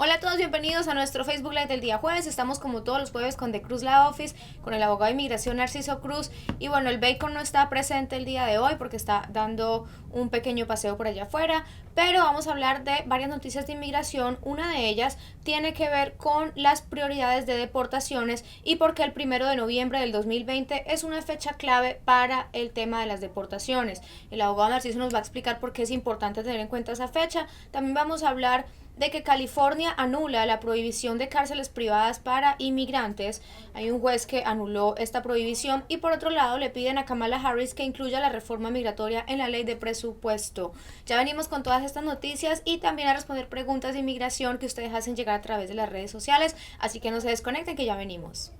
Hola a todos, bienvenidos a nuestro Facebook Live del día jueves. Estamos como todos los jueves con The Cruz La Office, con el abogado de inmigración Narciso Cruz. Y bueno, el Bacon no está presente el día de hoy porque está dando un pequeño paseo por allá afuera, pero vamos a hablar de varias noticias de inmigración. Una de ellas tiene que ver con las prioridades de deportaciones y porque el 1 de noviembre del 2020 es una fecha clave para el tema de las deportaciones. El abogado Narciso nos va a explicar por qué es importante tener en cuenta esa fecha. También vamos a hablar de que California anula la prohibición de cárceles privadas para inmigrantes. Hay un juez que anuló esta prohibición y por otro lado le piden a Kamala Harris que incluya la reforma migratoria en la ley de presupuesto. Ya venimos con todas estas noticias y también a responder preguntas de inmigración que ustedes hacen llegar a través de las redes sociales, así que no se desconecten que ya venimos.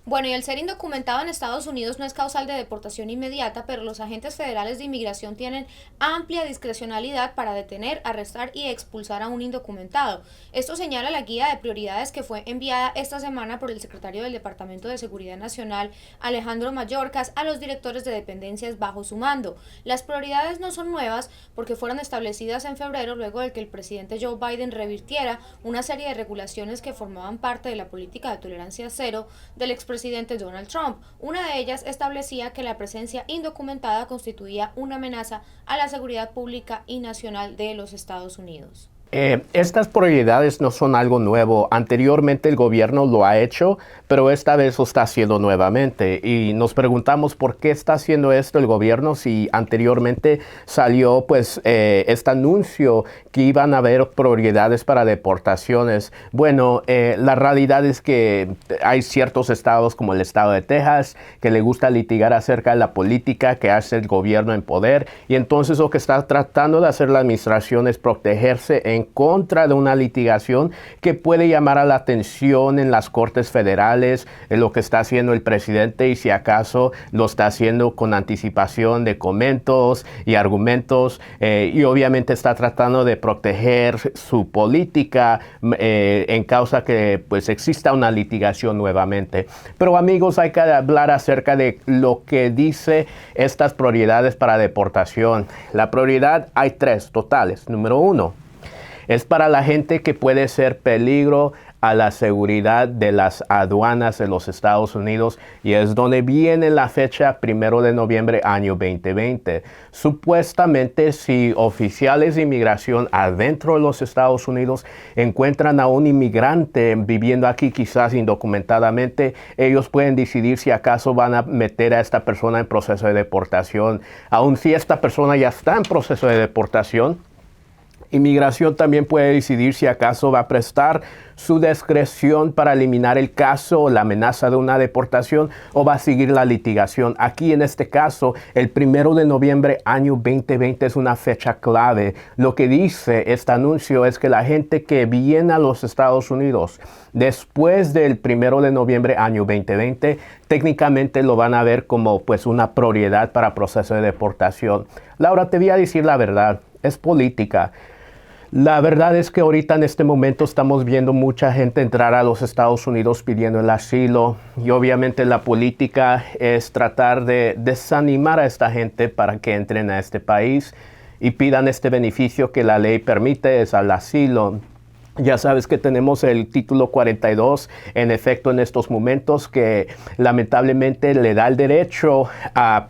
Bueno, y el ser indocumentado en Estados Unidos no es causal de deportación inmediata, pero los agentes federales de inmigración tienen amplia discrecionalidad para detener, arrestar y expulsar a un indocumentado. Esto señala la guía de prioridades que fue enviada esta semana por el secretario del Departamento de Seguridad Nacional, Alejandro Mayorkas, a los directores de dependencias bajo su mando. Las prioridades no son nuevas porque fueron establecidas en febrero luego de que el presidente Joe Biden revirtiera una serie de regulaciones que formaban parte de la política de tolerancia cero del expresidente Donald Trump. Una de ellas establecía que la presencia indocumentada constituía una amenaza a la seguridad pública y nacional de los Estados Unidos. Estas prioridades no son algo nuevo. Anteriormente el gobierno lo ha hecho, pero esta vez lo está haciendo nuevamente. Y nos preguntamos por qué está haciendo esto el gobierno si anteriormente salió este anuncio que iban a haber prioridades para deportaciones. Bueno, la realidad es que hay ciertos estados como el estado de Texas que le gusta litigar acerca de la política que hace el gobierno en poder. Y entonces lo que está tratando de hacer la administración es protegerse en contra de una litigación que puede llamar a la atención en las cortes federales, en lo que está haciendo el presidente y si acaso lo está haciendo con anticipación de comentos y argumentos y obviamente está tratando de proteger su política en causa que pues exista una litigación nuevamente. Pero amigos, hay que hablar acerca de lo que dice estas prioridades para deportación. La prioridad hay 3 totales. Número 1. Es para la gente que puede ser peligro a la seguridad de las aduanas de los Estados Unidos y es donde viene la fecha 1 de noviembre año 2020. Supuestamente si oficiales de inmigración adentro de los Estados Unidos encuentran a un inmigrante viviendo aquí quizás indocumentadamente, ellos pueden decidir si acaso van a meter a esta persona en proceso de deportación. Aun si esta persona ya está en proceso de deportación, Inmigración también puede decidir si acaso va a prestar su discreción para eliminar el caso o la amenaza de una deportación o va a seguir la litigación. Aquí en este caso, el 1 de noviembre año 2020 es una fecha clave. Lo que dice este anuncio es que la gente que viene a los Estados Unidos después del 1 de noviembre año 2020 técnicamente lo van a ver como pues una prioridad para proceso de deportación. Laura, te voy a decir la verdad, es política. La verdad es que ahorita en este momento estamos viendo mucha gente entrar a los Estados Unidos pidiendo el asilo y obviamente la política es tratar de desanimar a esta gente para que entren a este país y pidan este beneficio que la ley permite, es el asilo. Ya sabes que tenemos el título 42 en efecto en estos momentos que lamentablemente le da el derecho a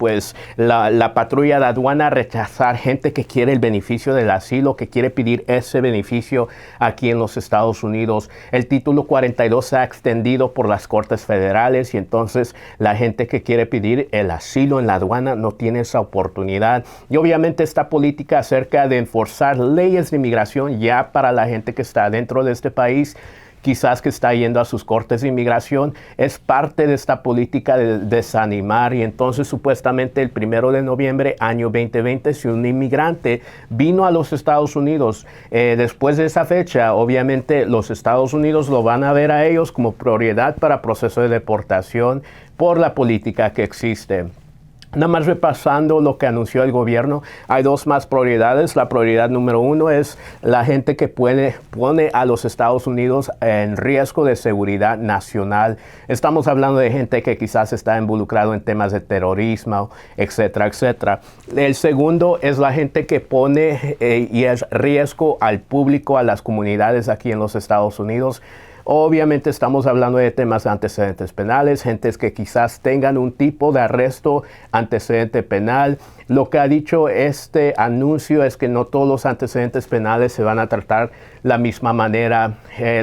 la patrulla de aduana a rechazar gente que quiere el beneficio del asilo, que quiere pedir ese beneficio aquí en los Estados Unidos. El título 42 se ha extendido por las cortes federales y entonces la gente que quiere pedir el asilo en la aduana no tiene esa oportunidad. Y obviamente esta política acerca de enforzar leyes de inmigración ya para la gente que está dentro de este país, quizás que está yendo a sus cortes de inmigración, es parte de esta política de desanimar. Y entonces supuestamente el 1 de noviembre año 2020, si un inmigrante vino a los Estados Unidos después de esa fecha, obviamente los Estados Unidos lo van a ver a ellos como prioridad para proceso de deportación por la política que existe. Nada más repasando lo que anunció el gobierno, hay dos más prioridades. La prioridad número uno es la gente que pone a los Estados Unidos en riesgo de seguridad nacional. Estamos hablando de gente que quizás está involucrado en temas de terrorismo, etcétera, etcétera. El segundo es la gente que pone y es riesgo al público, a las comunidades aquí en los Estados Unidos. Obviamente estamos hablando de temas de antecedentes penales, gentes que quizás tengan un tipo de arresto, antecedente penal. Lo que ha dicho este anuncio es que no todos los antecedentes penales se van a tratar la misma manera.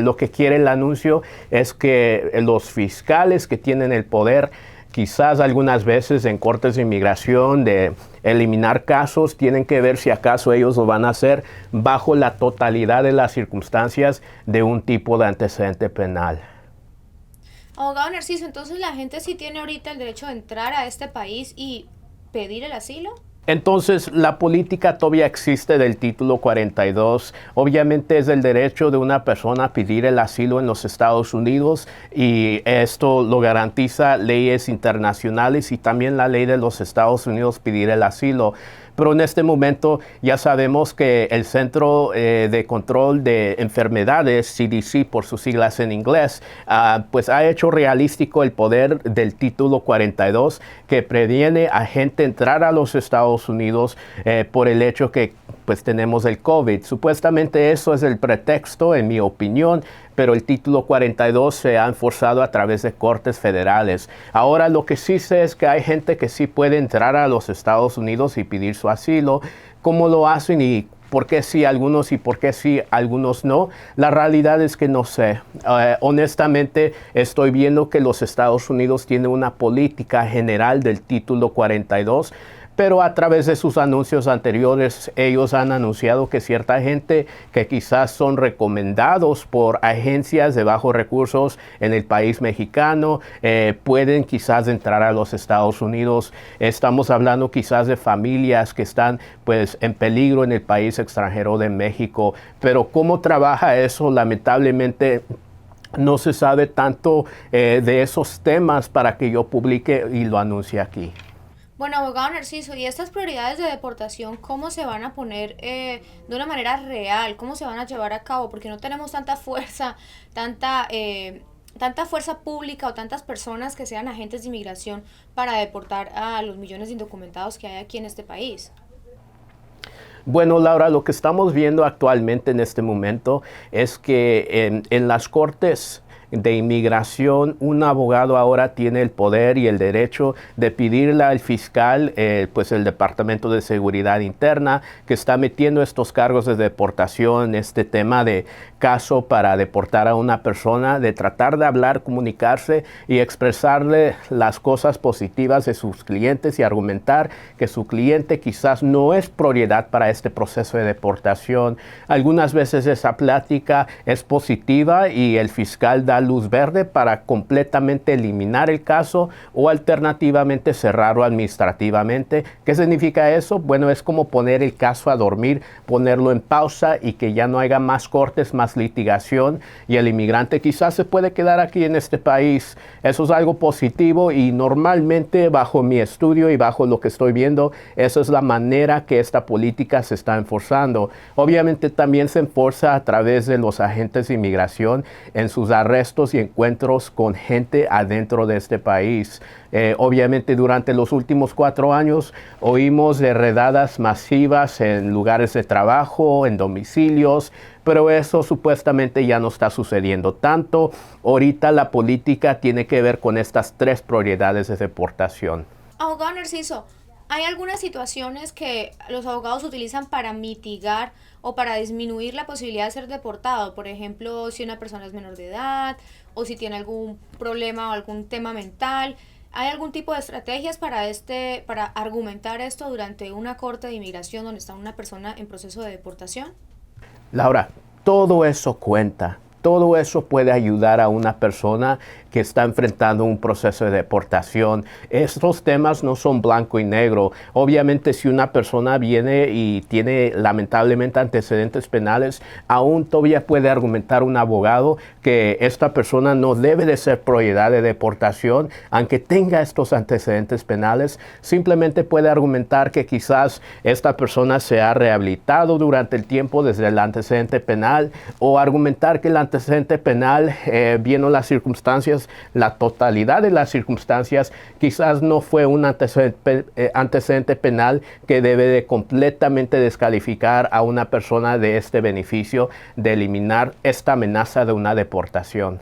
Lo que quiere el anuncio es que los fiscales que tienen el poder, quizás algunas veces en cortes de inmigración, de eliminar casos, tienen que ver si acaso ellos lo van a hacer bajo la totalidad de las circunstancias de un tipo de antecedente penal. Abogado Narciso, entonces la gente sí tiene ahorita el derecho de entrar a este país y pedir el asilo. Entonces, la política todavía existe del título 42. Obviamente es el derecho de una persona a pedir el asilo en los Estados Unidos y esto lo garantiza leyes internacionales y también la ley de los Estados Unidos pedir el asilo. Pero en este momento ya sabemos que el Centro de Control de Enfermedades, CDC por sus siglas en inglés, pues ha hecho realístico el poder del título 42 que previene a gente entrar a los Estados Unidos por el hecho que pues tenemos el COVID. Supuestamente eso es el pretexto, en mi opinión, pero el título 42 se ha enforzado a través de cortes federales. Ahora lo que sí sé es que hay gente que sí puede entrar a los Estados Unidos y pedir su asilo. ¿Cómo lo hacen y por qué sí algunos y por qué sí algunos no? La realidad es que no sé. Honestamente estoy viendo que los Estados Unidos tienen una política general del título 42, pero a través de sus anuncios anteriores, ellos han anunciado que cierta gente que quizás son recomendados por agencias de bajos recursos en el país mexicano, pueden quizás entrar a los Estados Unidos. Estamos hablando quizás de familias que están pues en peligro en el país extranjero de México. Pero ¿cómo trabaja eso? Lamentablemente no se sabe tanto de esos temas para que yo publique y lo anuncie aquí. Bueno, abogado Narciso, ¿y estas prioridades de deportación cómo se van a poner de una manera real? ¿Cómo se van a llevar a cabo? Porque no tenemos tanta fuerza, tanta fuerza pública o tantas personas que sean agentes de inmigración para deportar a los millones de indocumentados que hay aquí en este país. Bueno, Laura, lo que estamos viendo actualmente en este momento es que en las cortes de inmigración, un abogado ahora tiene el poder y el derecho de pedirle al fiscal, pues el Departamento de Seguridad Interna, que está metiendo estos cargos de deportación, este tema de caso para deportar a una persona, de tratar de hablar, comunicarse y expresarle las cosas positivas de sus clientes y argumentar que su cliente quizás no es prioridad para este proceso de deportación. Algunas veces esa plática es positiva y el fiscal da luz verde para completamente eliminar el caso o alternativamente cerrarlo administrativamente. ¿Qué significa eso? Bueno, es como poner el caso a dormir, ponerlo en pausa y que ya no haya más cortes, más litigación y el inmigrante quizás se puede quedar aquí en este país. Eso es algo positivo y normalmente bajo mi estudio y bajo lo que estoy viendo, esa es la manera que esta política se está enforzando. Obviamente también se enforza a través de los agentes de inmigración en sus arrestos y encuentros con gente adentro de este país. Obviamente durante los últimos 4 años oímos de redadas masivas en lugares de trabajo, en domicilios, pero eso supuestamente ya no está sucediendo tanto. Ahorita la política tiene que ver con estas 3 prioridades de deportación. Abogado Narciso, ¿hay algunas situaciones que los abogados utilizan para mitigar o para disminuir la posibilidad de ser deportado? Por ejemplo, si una persona es menor de edad o si tiene algún problema o algún tema mental. ¿Hay algún tipo de estrategias para argumentar esto durante una corte de inmigración donde está una persona en proceso de deportación? Laura, todo eso cuenta. todo eso puede ayudar a una persona que está enfrentando un proceso de deportación. Estos temas no son blanco y negro. Obviamente, si una persona viene y tiene lamentablemente antecedentes penales, aún todavía puede argumentar un abogado que esta persona no debe de ser propiedad de deportación, aunque tenga estos antecedentes penales. Simplemente puede argumentar que quizás esta persona se ha rehabilitado durante el tiempo desde el antecedente penal, o argumentar que el antecedente penal, viendo las circunstancias, la totalidad de las circunstancias, quizás no fue un antecedente penal que debe de completamente descalificar a una persona de este beneficio de eliminar esta amenaza de una deportación.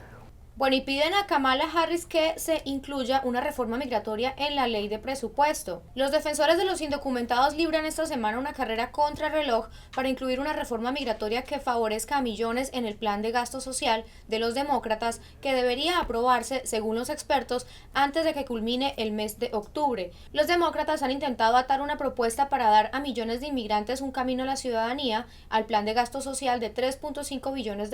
Bueno, y piden a Kamala Harris que se incluya una reforma migratoria en la ley de presupuesto. Los defensores de los indocumentados libran esta semana una carrera contra reloj para incluir una reforma migratoria que favorezca a millones en el plan de gasto social de los demócratas, que debería aprobarse, según los expertos, antes de que culmine el mes de octubre. Los demócratas han intentado atar una propuesta para dar a millones de inmigrantes un camino a la ciudadanía al plan de gasto social de $3.5 billones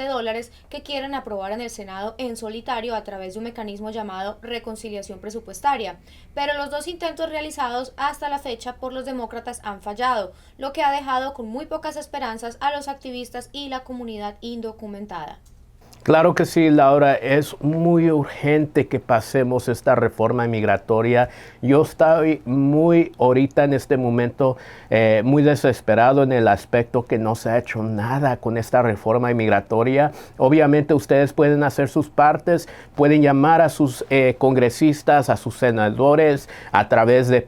que quieren aprobar en el Senado en solitario a través de un mecanismo llamado reconciliación presupuestaria, pero los dos intentos realizados hasta la fecha por los demócratas han fallado, lo que ha dejado con muy pocas esperanzas a los activistas y la comunidad indocumentada. Claro que sí, Laura, es muy urgente que pasemos esta reforma migratoria. Yo estoy ahorita en este momento muy desesperado en el aspecto que no se ha hecho nada con esta reforma migratoria. Obviamente ustedes pueden hacer sus partes, pueden llamar a sus congresistas, a sus senadores a través de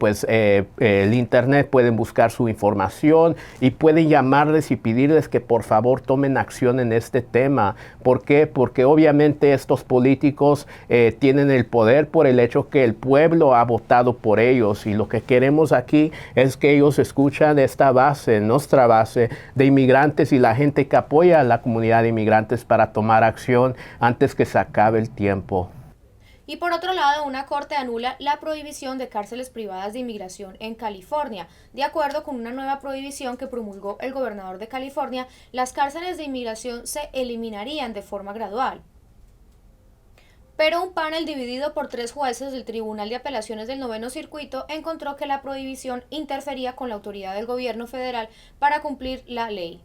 el internet, pueden buscar su información y pueden llamarles y pedirles que por favor tomen acción en este tema. ¿Por qué? Porque obviamente estos políticos tienen el poder por el hecho que el pueblo ha votado por ellos, y lo que queremos aquí es que ellos escuchan esta base, nuestra base de inmigrantes y la gente que apoya a la comunidad de inmigrantes para tomar acción antes que se acabe el tiempo. Y por otro lado, una corte anula la prohibición de cárceles privadas de inmigración en California. De acuerdo con una nueva prohibición que promulgó el gobernador de California, las cárceles de inmigración se eliminarían de forma gradual. Pero un panel dividido por 3 jueces del Tribunal de Apelaciones del Noveno Circuito encontró que la prohibición interfería con la autoridad del gobierno federal para cumplir la ley.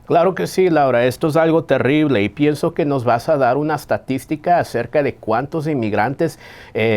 Claro que sí, Laura, esto es algo terrible y pienso que nos vas a dar una estadística acerca de cuántos inmigrantes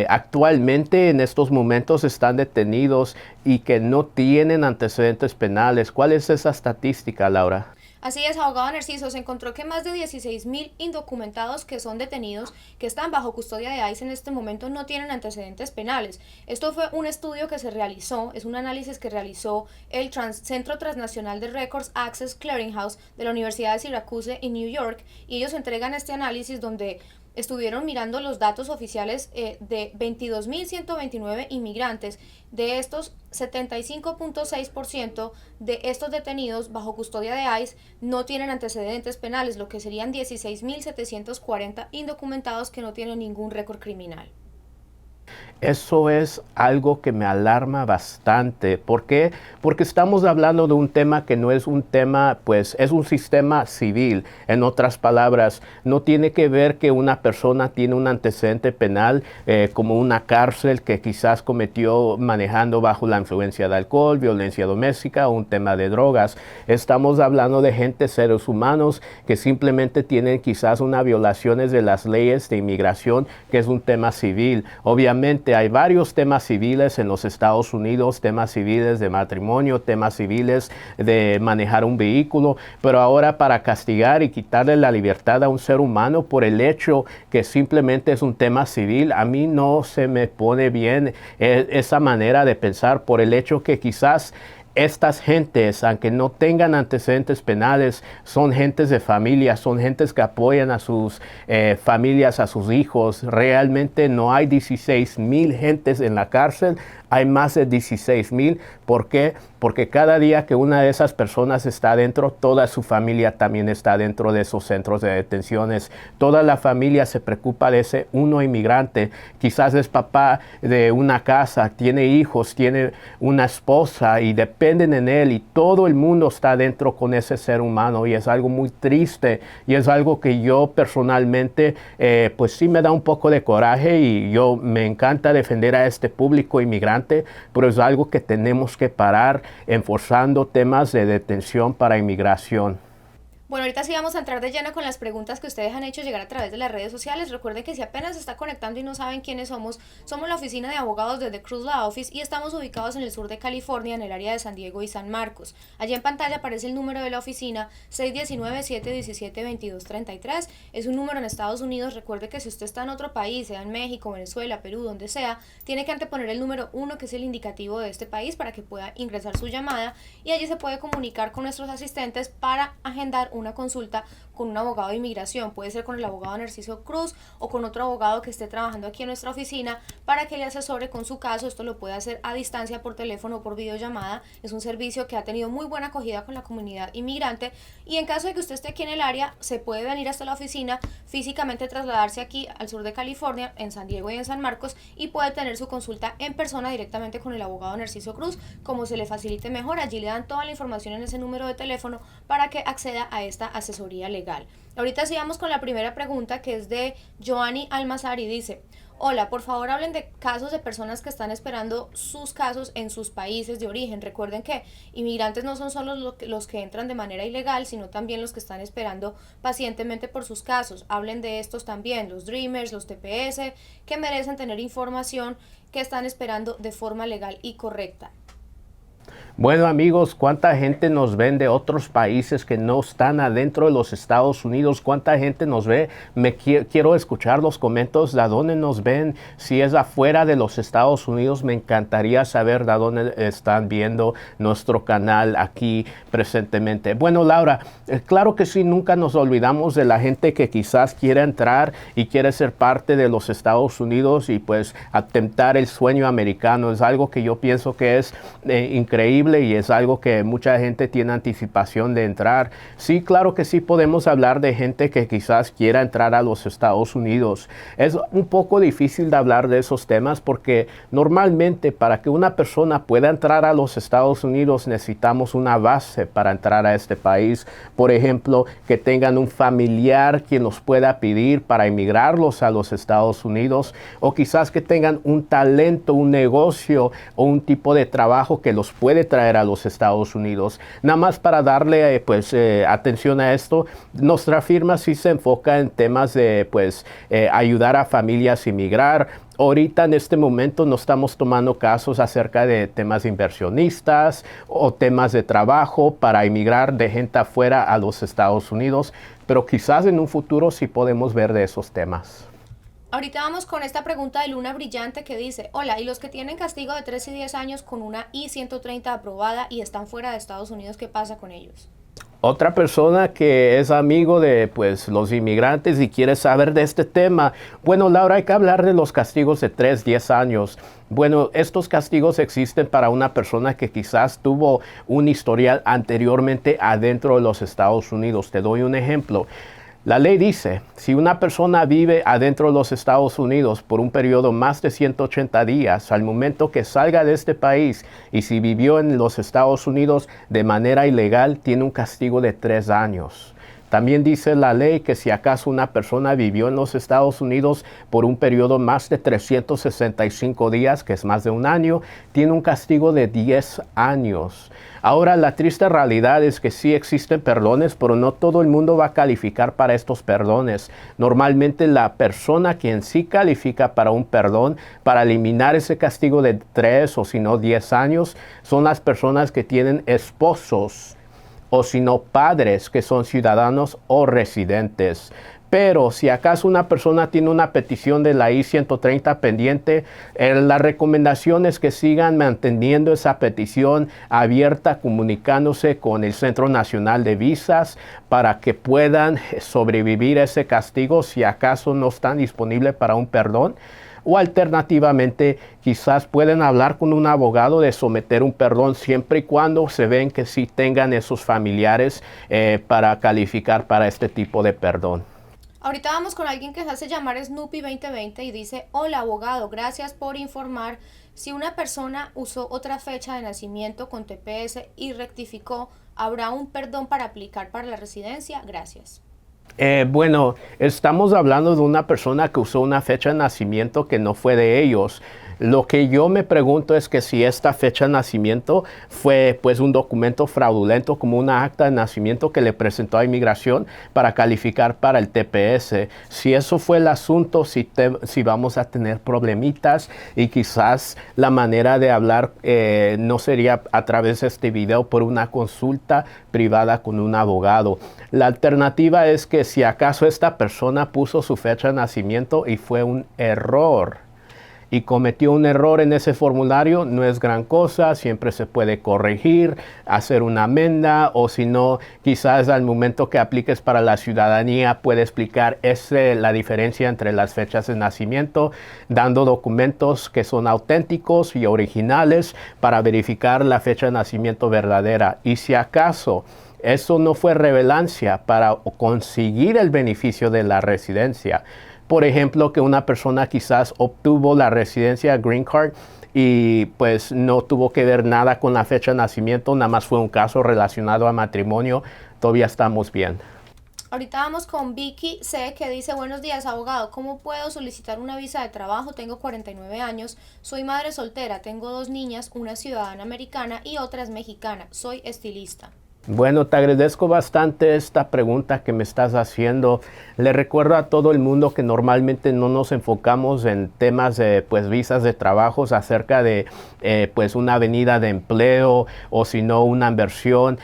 actualmente en estos momentos están detenidos y que no tienen antecedentes penales. ¿Cuál es esa estadística, Laura? Así es, abogado Narciso, se encontró que más de 16,000 indocumentados que son detenidos, que están bajo custodia de ICE en este momento, no tienen antecedentes penales. Esto fue un estudio que se realizó, es un análisis que realizó el Centro Transnacional de Records Access Clearinghouse de la Universidad de Syracuse en New York, y ellos entregan este análisis donde estuvieron mirando los datos oficiales de 22,129 inmigrantes. De estos, 75.6% de estos detenidos bajo custodia de ICE no tienen antecedentes penales, lo que serían 16,740 indocumentados que no tienen ningún récord criminal. Eso es algo que me alarma bastante. ¿Por qué? Porque estamos hablando de un tema que no es un tema, pues es un sistema civil. En otras palabras, no tiene que ver que una persona tiene un antecedente penal como una cárcel que quizás cometió manejando bajo la influencia de alcohol, violencia doméstica o un tema de drogas. Estamos hablando de gente, seres humanos, que simplemente tienen quizás unas violaciones de las leyes de inmigración, que es un tema civil. Obviamente hay varios temas civiles en los Estados Unidos, temas civiles de matrimonio, temas civiles de manejar un vehículo, pero ahora para castigar y quitarle la libertad a un ser humano por el hecho que simplemente es un tema civil, a mí no se me pone bien esa manera de pensar, por el hecho que quizás estas gentes, aunque no tengan antecedentes penales, son gentes de familia, son gentes que apoyan a sus familias, a sus hijos. Realmente no hay 16,000 gentes en la cárcel, hay más de 16,000. ¿Por qué? Porque cada día que una de esas personas está dentro, toda su familia también está dentro de esos centros de detenciones. Toda la familia se preocupa de ese uno inmigrante. Quizás es papá de una casa, tiene hijos, tiene una esposa y depende dependen en él y todo el mundo está dentro con ese ser humano y es algo muy triste y es algo que yo personalmente pues sí me da un poco de coraje y yo me encanta defender a este público inmigrante, pero es algo que tenemos que parar enforzando temas de detención para inmigración. Bueno, ahorita sí vamos a entrar de lleno con las preguntas que ustedes han hecho llegar a través de las redes sociales. Recuerden que si apenas se está conectando y no saben quiénes somos, somos la oficina de abogados de The Cruz Law Office y estamos ubicados en el sur de California, en el área de San Diego y San Marcos. Allí en pantalla aparece el número de la oficina 619-717-2233. Es un número en Estados Unidos. Recuerde que si usted está en otro país, sea en México, Venezuela, Perú, donde sea, tiene que anteponer el número 1, que es el indicativo de este país, para que pueda ingresar su llamada y allí se puede comunicar con nuestros asistentes para agendar una consulta con un abogado de inmigración. Puede ser con el abogado Narciso Cruz o con otro abogado que esté trabajando aquí en nuestra oficina para que le asesore con su caso. Esto lo puede hacer a distancia, por teléfono o por videollamada. Es un servicio que ha tenido muy buena acogida con la comunidad inmigrante y en caso de que usted esté aquí en el área, se puede venir hasta la oficina, físicamente trasladarse aquí al sur de California, en San Diego y en San Marcos, y puede tener su consulta en persona directamente con el abogado Narciso Cruz, como se le facilite mejor. Allí le dan toda la información en ese número de teléfono para que acceda a esta asesoría legal. Ahorita sí vamos con la primera pregunta, que es de Joanny Almazar y dice: hola, por favor hablen de casos de personas que están esperando sus casos en sus países de origen. Recuerden que inmigrantes no son solo los que entran de manera ilegal, sino también los que están esperando pacientemente por sus casos. Hablen de estos también, los Dreamers, los TPS, que merecen tener información, que están esperando de forma legal y correcta. Bueno amigos, ¿cuánta gente nos ven de otros países que no están adentro de los Estados Unidos? ¿Cuánta gente nos ve? Quiero escuchar los comentarios de dónde nos ven. Si es afuera de los Estados Unidos, me encantaría saber de dónde están viendo nuestro canal aquí presentemente. Bueno, Laura, claro que sí, nunca nos olvidamos de la gente que quizás quiere entrar y quiere ser parte de los Estados Unidos y pues atentar el sueño americano. Es algo que yo pienso que es increíble y es algo que mucha gente tiene anticipación de entrar. Sí, claro que sí podemos hablar de gente que quizás quiera entrar a los Estados Unidos. Es un poco difícil de hablar de esos temas porque normalmente para que una persona pueda entrar a los Estados Unidos necesitamos una base para entrar a este país. Por ejemplo, que tengan un familiar quien los pueda pedir para emigrarlos a los Estados Unidos, o quizás que tengan un talento, un negocio o un tipo de trabajo que los puede traer a los Estados Unidos. Nada más para darle atención a esto, nuestra firma sí se enfoca en temas de ayudar a familias a inmigrar. Ahorita en este momento no estamos tomando casos acerca de temas inversionistas o temas de trabajo para inmigrar de gente afuera a los Estados Unidos, pero quizás en un futuro sí podemos ver de esos temas. Ahorita vamos con esta pregunta de Luna Brillante, que dice: hola, ¿y los que tienen castigo de 3 y 10 años con una I-130 aprobada y están fuera de Estados Unidos, qué pasa con ellos? Otra persona que es amigo de los inmigrantes y quiere saber de este tema. Bueno, Laura, hay que hablar de los castigos de 3, 10 años. Bueno, estos castigos existen para una persona que quizás tuvo un historial anteriormente adentro de los Estados Unidos. Te doy un ejemplo. La ley dice, si una persona vive adentro de los Estados Unidos por un periodo más de 180 días, al momento que salga de este país, y si vivió en los Estados Unidos de manera ilegal, tiene un castigo de 3 años. También dice la ley que si acaso una persona vivió en los Estados Unidos por un periodo más de 365 días, que es más de un año, tiene un castigo de 10 años. Ahora, la triste realidad es que sí existen perdones, pero no todo el mundo va a calificar para estos perdones. Normalmente la persona quien sí califica para un perdón, para eliminar ese castigo de 3 o si no 10 años, son las personas que tienen esposos o si no padres que son ciudadanos o residentes. Pero si acaso una persona tiene una petición de la I-130 pendiente, la recomendación es que sigan manteniendo esa petición abierta, comunicándose con el Centro Nacional de Visas para que puedan sobrevivir a ese castigo si acaso no están disponibles para un perdón. O alternativamente, quizás pueden hablar con un abogado de someter un perdón siempre y cuando se ven que sí tengan esos familiares para calificar para este tipo de perdón. Ahorita vamos con alguien que se hace llamar Snoopy 2020 y dice: hola abogado, gracias por informar Si una persona usó otra fecha de nacimiento con TPS y rectificó, ¿habrá un perdón para aplicar para la residencia? Gracias. Bueno, estamos hablando de una persona que usó una fecha de nacimiento que no fue de ellos. Lo que yo me pregunto es que si esta fecha de nacimiento fue pues un documento fraudulento como una acta de nacimiento que le presentó a inmigración para calificar para el TPS. Si eso fue el asunto, si vamos a tener problemitas y quizás la manera de hablar no sería a través de este video por una consulta privada con un abogado. La alternativa es que si acaso esta persona puso su fecha de nacimiento y fue un error y cometió un error en ese formulario, no es gran cosa, siempre se puede corregir, hacer una amenda o si no, quizás al momento que apliques para la ciudadanía puede explicar la diferencia entre las fechas de nacimiento, dando documentos que son auténticos y originales para verificar la fecha de nacimiento verdadera. Y si acaso eso no fue relevancia para conseguir el beneficio de la residencia, por ejemplo, que una persona quizás obtuvo la residencia Green Card y pues no tuvo que ver nada con la fecha de nacimiento, nada más fue un caso relacionado a matrimonio, todavía estamos bien. Ahorita vamos con Vicky C, que dice: buenos días, abogado, ¿cómo puedo solicitar una visa de trabajo? Tengo 49 años, soy madre soltera, tengo 2 niñas, una ciudadana americana y otra es mexicana, soy estilista. Bueno, te agradezco bastante esta pregunta que me estás haciendo. Le recuerdo a todo el mundo que normalmente no nos enfocamos en temas de pues visas de trabajos acerca de pues una avenida de empleo o si no una inversión.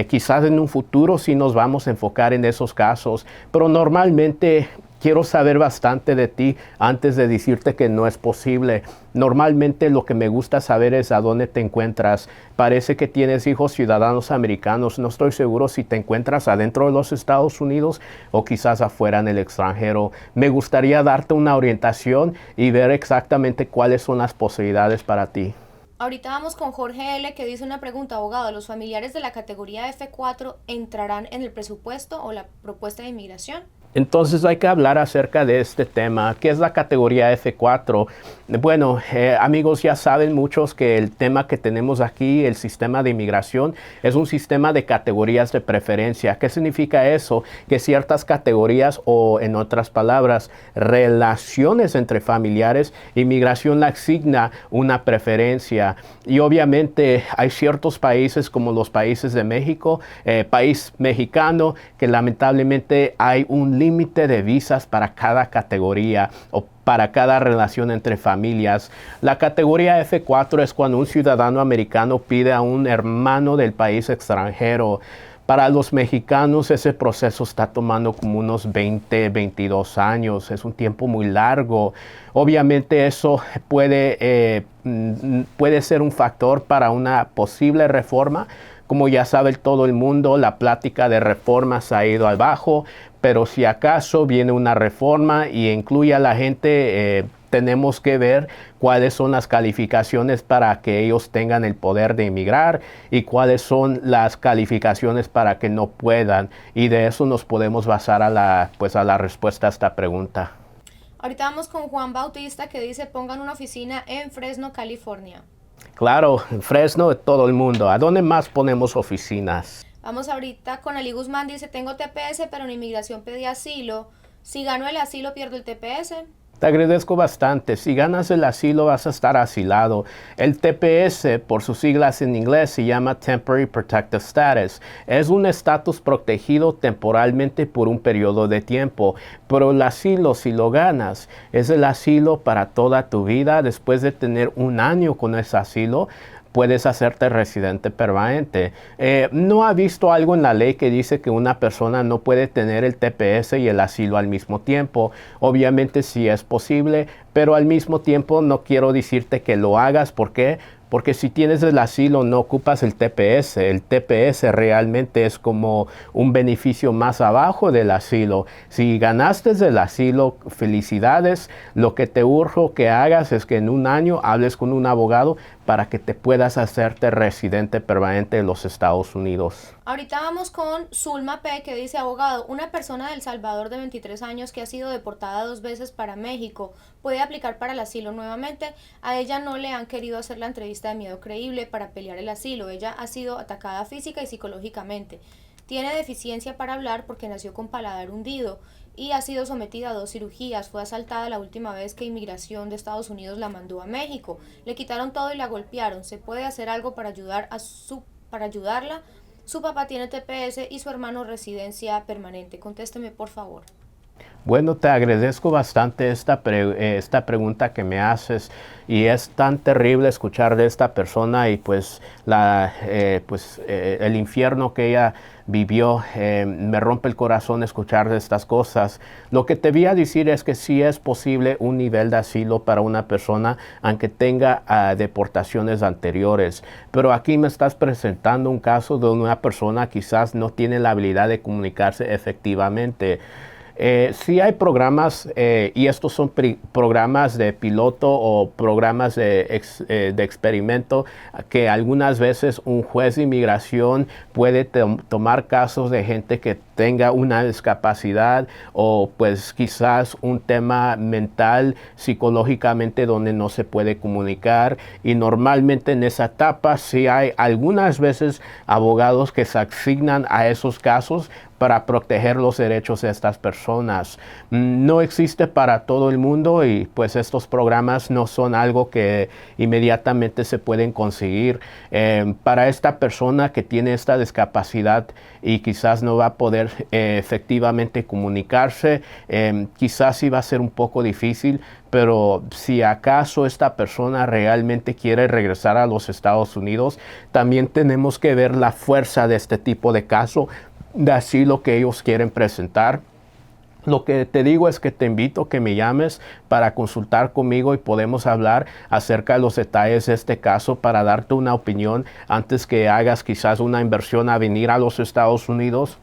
Quizás en un futuro sí nos vamos a enfocar en esos casos, pero normalmente quiero saber bastante de ti antes de decirte que no es posible. Normalmente lo que me gusta saber es a dónde te encuentras. Parece que tienes hijos ciudadanos americanos. No estoy seguro si te encuentras adentro de los Estados Unidos o quizás afuera en el extranjero. Me gustaría darte una orientación y ver exactamente cuáles son las posibilidades para ti. Ahorita vamos con Jorge L, que dice una pregunta: abogado, ¿los familiares de la categoría F4 entrarán en el presupuesto o la propuesta de inmigración? Entonces hay que hablar acerca de este tema. ¿Qué es la categoría F4? Bueno, amigos, ya saben muchos que el tema que tenemos aquí, el sistema de inmigración, es un sistema de categorías de preferencia. ¿Qué significa eso? Que ciertas categorías o, en otras palabras, relaciones entre familiares, inmigración le asigna una preferencia. Y obviamente hay ciertos países como los países de México, país mexicano, que lamentablemente hay un límite de visas para cada categoría o para cada relación entre familias. La categoría F4 es cuando un ciudadano americano pide a un hermano del país extranjero. Para los mexicanos ese proceso está tomando como unos 22 años. Es un tiempo muy largo. Obviamente eso puede ser un factor para una posible reforma. Como ya sabe todo el mundo, la plática de reformas ha ido abajo, pero si acaso viene una reforma y incluye a la gente, tenemos que ver cuáles son las calificaciones para que ellos tengan el poder de emigrar y cuáles son las calificaciones para que no puedan. Y de eso nos podemos basar a la respuesta a esta pregunta. Ahorita vamos con Juan Bautista, que dice: pongan una oficina en Fresno, California. Claro, en Fresno, todo el mundo. ¿A dónde más ponemos oficinas? Vamos ahorita con Ali Guzmán, dice: tengo TPS, pero en inmigración pedí asilo. Si gano el asilo, ¿pierdo el TPS? Te agradezco bastante. Si ganas el asilo, vas a estar asilado. El TPS, por sus siglas en inglés, se llama Temporary Protected Status. Es un estatus protegido temporalmente por un periodo de tiempo. Pero el asilo, si lo ganas, es el asilo para toda tu vida. Después de tener un año con ese asilo, puedes hacerte residente permanente. ¿No ha visto algo en la ley que dice que una persona no puede tener el TPS y el asilo al mismo tiempo? Obviamente sí es posible, pero al mismo tiempo no quiero decirte que lo hagas. ¿Por qué? Porque si tienes el asilo no ocupas el TPS. El TPS realmente es como un beneficio más abajo del asilo. Si ganaste el asilo, felicidades. Lo que te urjo que hagas es que en un año hables con un abogado para que te puedas hacerte residente permanente en los Estados Unidos. Ahorita vamos con Zulma P, que dice: abogado, una persona de El Salvador de 23 años que ha sido deportada 2 veces para México, ¿puede aplicar para el asilo nuevamente? A ella no le han querido hacer la entrevista de miedo creíble para pelear el asilo. Ella ha sido atacada física y psicológicamente. Tiene deficiencia para hablar porque nació con paladar hundido y ha sido sometida a 2 cirugías. Fue asaltada la última vez que Inmigración de Estados Unidos la mandó a México. Le quitaron todo y la golpearon. ¿Se puede hacer algo para ayudarla? Su papá tiene TPS y su hermano residencia permanente. Contésteme, por favor. Bueno, te agradezco bastante esta pregunta que me haces, y es tan terrible escuchar de esta persona y pues, el infierno que ella vivió. Me rompe el corazón escuchar de estas cosas. Lo que te voy a decir es que sí es posible un nivel de asilo para una persona aunque tenga deportaciones anteriores, pero aquí me estás presentando un caso de una persona que quizás no tiene la habilidad de comunicarse efectivamente. Sí hay programas, y estos son programas de piloto o programas de experimento, que algunas veces un juez de inmigración puede tomar casos de gente que tenga una discapacidad o pues quizás un tema mental, psicológicamente, donde no se puede comunicar, y normalmente en esa etapa sí hay algunas veces abogados que se asignan a esos casos para proteger los derechos de estas personas. No existe para todo el mundo, y pues estos programas no son algo que inmediatamente se pueden conseguir. Para esta persona que tiene esta discapacidad y quizás no va a poder efectivamente comunicarse, quizás sí va a ser un poco difícil, pero si acaso esta persona realmente quiere regresar a los Estados Unidos, también tenemos que ver la fuerza de este tipo de caso, de asilo que ellos quieren presentar. Lo que te digo es que te invito a que me llames para consultar conmigo y podemos hablar acerca de los detalles de este caso para darte una opinión antes que hagas quizás una inversión a venir a los Estados Unidos,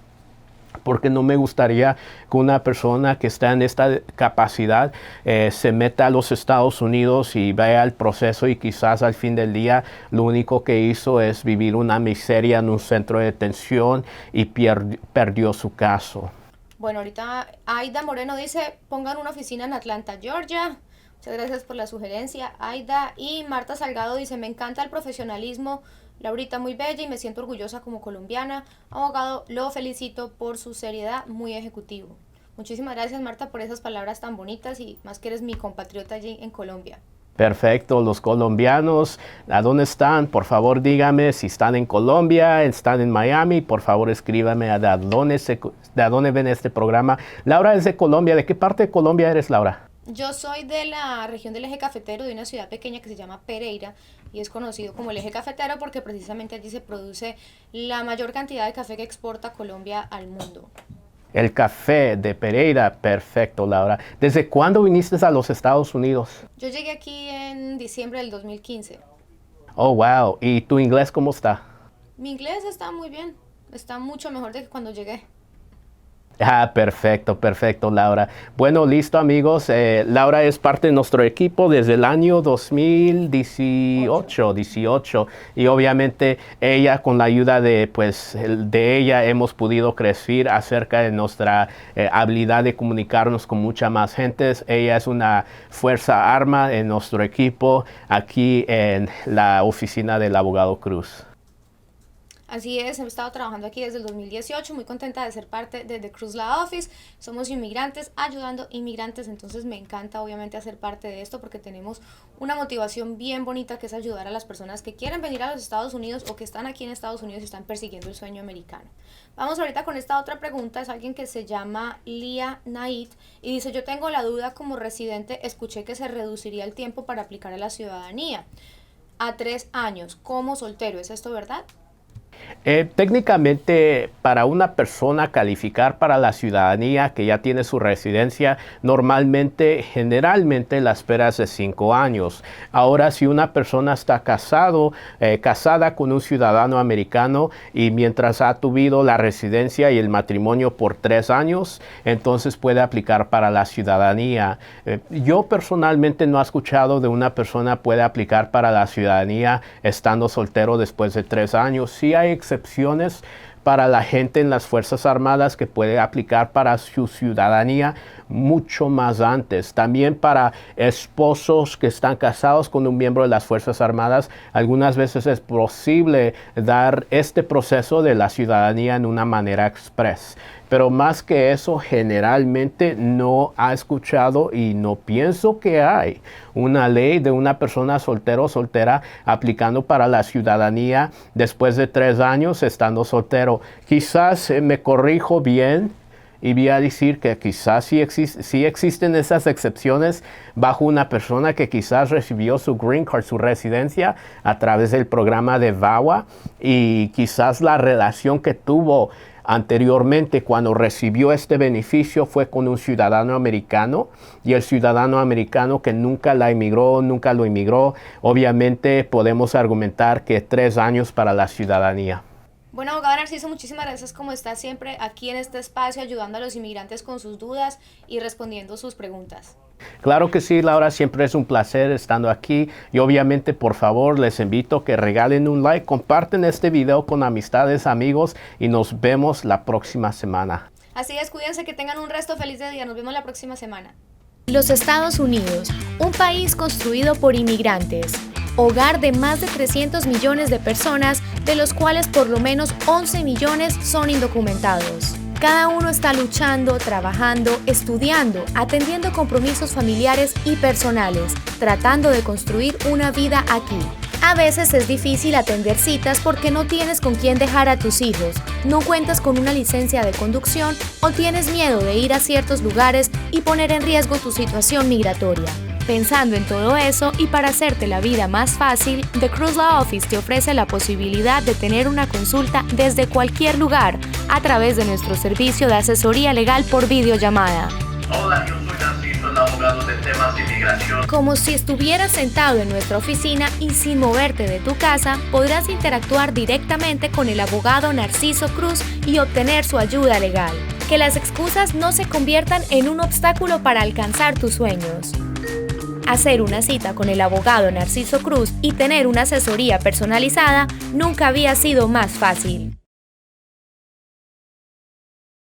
porque no me gustaría que una persona que está en esta capacidad se meta a los Estados Unidos y vea el proceso y quizás al fin del día lo único que hizo es vivir una miseria en un centro de detención y perdió su caso. Bueno, ahorita Aida Moreno dice: pongan una oficina en Atlanta, Georgia. Muchas gracias por la sugerencia, Aida. Y Marta Salgado dice: me encanta el profesionalismo, Laurita muy bella y me siento orgullosa como colombiana. Abogado, lo felicito por su seriedad, muy ejecutivo. Muchísimas gracias, Marta, por esas palabras tan bonitas, y más que eres mi compatriota allí en Colombia. Perfecto. Los colombianos, ¿a dónde están? Por favor, dígame si están en Colombia, están en Miami. Por favor, escríbame de dónde ven este programa. Laura es de Colombia. ¿De qué parte de Colombia eres, Laura? Yo soy de la región del Eje Cafetero, de una ciudad pequeña que se llama Pereira, y es conocido como el Eje Cafetero porque precisamente allí se produce la mayor cantidad de café que exporta Colombia al mundo. El café de Pereira, perfecto, Laura. ¿Desde cuándo viniste a los Estados Unidos? Yo llegué aquí en diciembre del 2015. Oh, wow. ¿Y tu inglés cómo está? Mi inglés está muy bien, está mucho mejor de que cuando llegué. Ah, perfecto, perfecto, Laura. Bueno, listo, amigos. Laura es parte de nuestro equipo desde el año 2018, y obviamente ella, con la ayuda de ella, hemos podido crecer acerca de nuestra habilidad de comunicarnos con mucha más gente. Ella es una fuerza arma en nuestro equipo aquí en la oficina del abogado Cruz. Así es, he estado trabajando aquí desde el 2018, muy contenta de ser parte de The Cruz Law Office. Somos inmigrantes ayudando inmigrantes, entonces me encanta obviamente hacer parte de esto porque tenemos una motivación bien bonita, que es ayudar a las personas que quieren venir a los Estados Unidos o que están aquí en Estados Unidos y están persiguiendo el sueño americano. Vamos ahorita con esta otra pregunta. Es alguien que se llama Lia Naid y dice: yo tengo la duda, como residente escuché que se reduciría el tiempo para aplicar a la ciudadanía a 3 años como soltero, ¿es esto verdad? Técnicamente, para una persona calificar para la ciudadanía que ya tiene su residencia, generalmente la espera es de 5 años. Ahora, si una persona está casada con un ciudadano americano y mientras ha tenido la residencia y el matrimonio por 3 años, entonces puede aplicar para la ciudadanía. Yo personalmente no he escuchado de una persona puede aplicar para la ciudadanía estando soltero después de 3 años. Sí hay excepciones, para la gente en las Fuerzas Armadas que puede aplicar para su ciudadanía mucho más antes. También para esposos que están casados con un miembro de las Fuerzas Armadas, algunas veces es posible dar este proceso de la ciudadanía en una manera express. Pero más que eso, generalmente no ha escuchado y no pienso que hay una ley de una persona soltero o soltera aplicando para la ciudadanía después de 3 años estando soltero. Quizás me corrijo bien y voy a decir que quizás sí existen esas excepciones bajo una persona que quizás recibió su green card, su residencia, a través del programa de VAWA, y quizás la relación que tuvo anteriormente cuando recibió este beneficio fue con un ciudadano americano, y el ciudadano americano que nunca lo inmigró, obviamente podemos argumentar que 3 años para la ciudadanía. Bueno, abogado Narciso, muchísimas gracias como está siempre aquí en este espacio ayudando a los inmigrantes con sus dudas y respondiendo sus preguntas. Claro que sí, Laura, siempre es un placer estando aquí y obviamente por favor les invito a que regalen un like, comparten este video con amistades, amigos y nos vemos la próxima semana. Así es, cuídense, que tengan un resto feliz de día, nos vemos la próxima semana. Los Estados Unidos, un país construido por inmigrantes, hogar de más de 300 millones de personas, de los cuales por lo menos 11 millones son indocumentados. Cada uno está luchando, trabajando, estudiando, atendiendo compromisos familiares y personales, tratando de construir una vida aquí. A veces es difícil atender citas porque no tienes con quién dejar a tus hijos, no cuentas con una licencia de conducción o tienes miedo de ir a ciertos lugares y poner en riesgo tu situación migratoria. Pensando en todo eso y para hacerte la vida más fácil, The Cruz Law Office te ofrece la posibilidad de tener una consulta desde cualquier lugar a través de nuestro servicio de asesoría legal por videollamada. Hola, yo soy Narciso, el abogado de temas de inmigración. Como si estuvieras sentado en nuestra oficina y sin moverte de tu casa, podrás interactuar directamente con el abogado Narciso Cruz y obtener su ayuda legal. Que las excusas no se conviertan en un obstáculo para alcanzar tus sueños. Hacer una cita con el abogado Narciso Cruz y tener una asesoría personalizada nunca había sido más fácil.